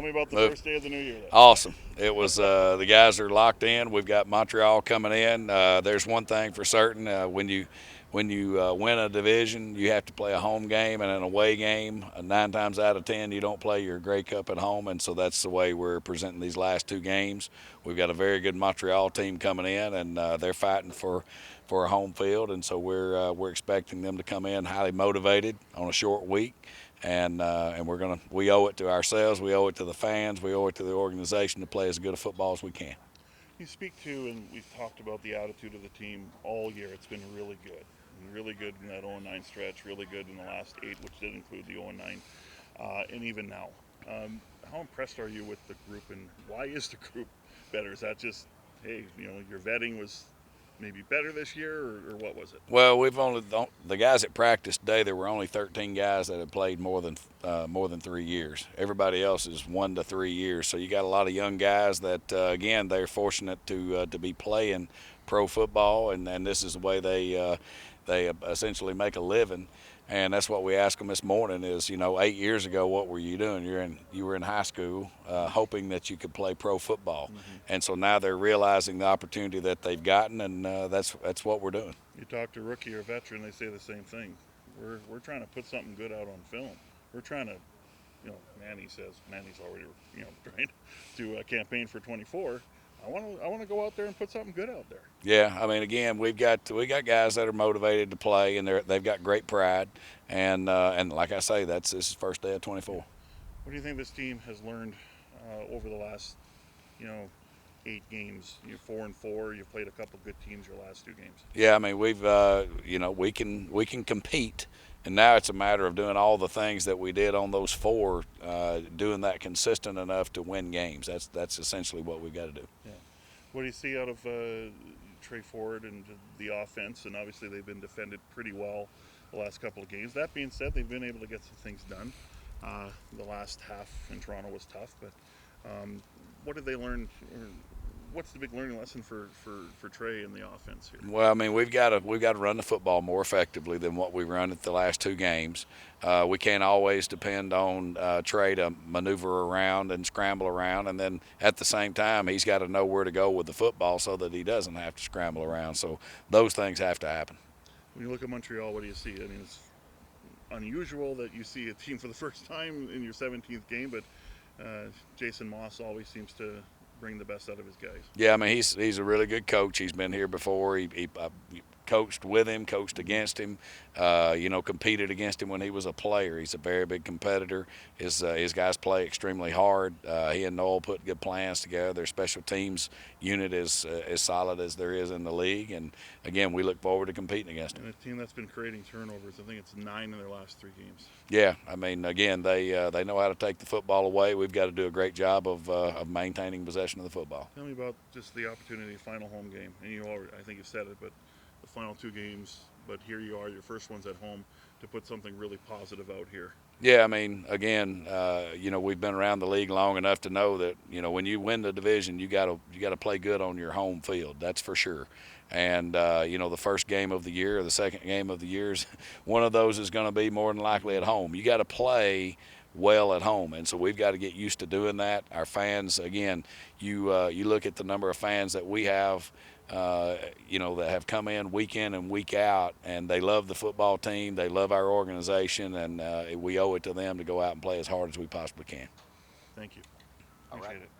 me about the first day of the new year then. Awesome. It was the guys are locked in. We've got Montreal coming in. There's one thing for certain: when you win a division, you have to play a home game and an away game. 9 times out of 10, you don't play your Grey Cup at home, and so that's the way we're presenting these last 2 games. We've got a very good Montreal team coming in, and they're fighting for a home field, and so we're expecting them to come in highly motivated on a short week. And we owe it to ourselves, we owe it to the fans, we owe it to the organization to play as good a football as we can. You speak to, and we've talked about the attitude of the team all year. It's been really good. Really good in that 0-9 stretch, really good in the last 8, which did include the 0-9, and even now. How impressed are you with the group, and why is the group better? Is that just, hey, your vetting was maybe better this year, or what was it? Well, the guys that practiced today. There were only 13 guys that had played more than 3 years. Everybody else is 1 to 3 years. So you got a lot of young guys that again they're fortunate to be playing pro football, and this is the way they essentially make a living. And that's what we asked them this morning is, 8 years ago, what were you doing? You were in high school hoping that you could play pro football. Mm-hmm. And so now they're realizing the opportunity that they've gotten, and that's what we're doing. You talk to rookie or veteran, they say the same thing. We're trying to put something good out on film. We're trying to, Manny's already, trying to campaign for 24. I want to go out there and put something good out there. Yeah, I mean, again, we got guys that are motivated to play, and they've got great pride, and like I say, this is first day of 24. What do you think this team has learned over the last, 8 games? You're 4-4. You've played a couple good teams your last 2 games. Yeah, I mean, we've we can compete, and now it's a matter of doing all the things that we did on those 4, doing that consistent enough to win games. That's essentially what we've got to do. Yeah. What do you see out of Trey Ford and the offense? And obviously they've been defended pretty well the last couple of games. That being said, they've been able to get some things done. The last half in Toronto was tough, but what did they learn? What's the big learning lesson for Trey in the offense here? Well, I mean, we've got to run the football more effectively than what we run at the last 2 games. We can't always depend on Trey to maneuver around and scramble around, and then at the same time, he's got to know where to go with the football so that he doesn't have to scramble around. So those things have to happen. When you look at Montreal, what do you see? I mean, it's unusual that you see a team for the first time in your 17th game, but Jason Maas always seems to bring the best out of his guys. Yeah, I mean, he's a really good coach. He's been here before. He coached with him, coached against him, competed against him when he was a player. He's a very big competitor. His guys play extremely hard. He and Noel put good plans together. Their special teams unit is as solid as there is in the league. And, again, we look forward to competing against him. And a team that's been creating turnovers, I think it's 9 in their last 3 games. Yeah, I mean, again, they know how to take the football away. We've got to do a great job of maintaining possession of the football. Tell me about just the opportunity, final home game. And I think you said it, but the final 2 games, but here you are, your first one's at home, to put something really positive out here. Yeah, I mean, again, we've been around the league long enough to know that, when you win the division, you got to play good on your home field. That's for sure. And, the first game of the year or the second game of the year, one of those is going to be more than likely at home. You got to play well at home, and so we've got to get used to doing that. Our fans, again, you look at the number of fans that we have, that have come in and week out, and they love the football team, they love our organization, and we owe it to them to go out and play as hard as we possibly can. Thank you. Appreciate it.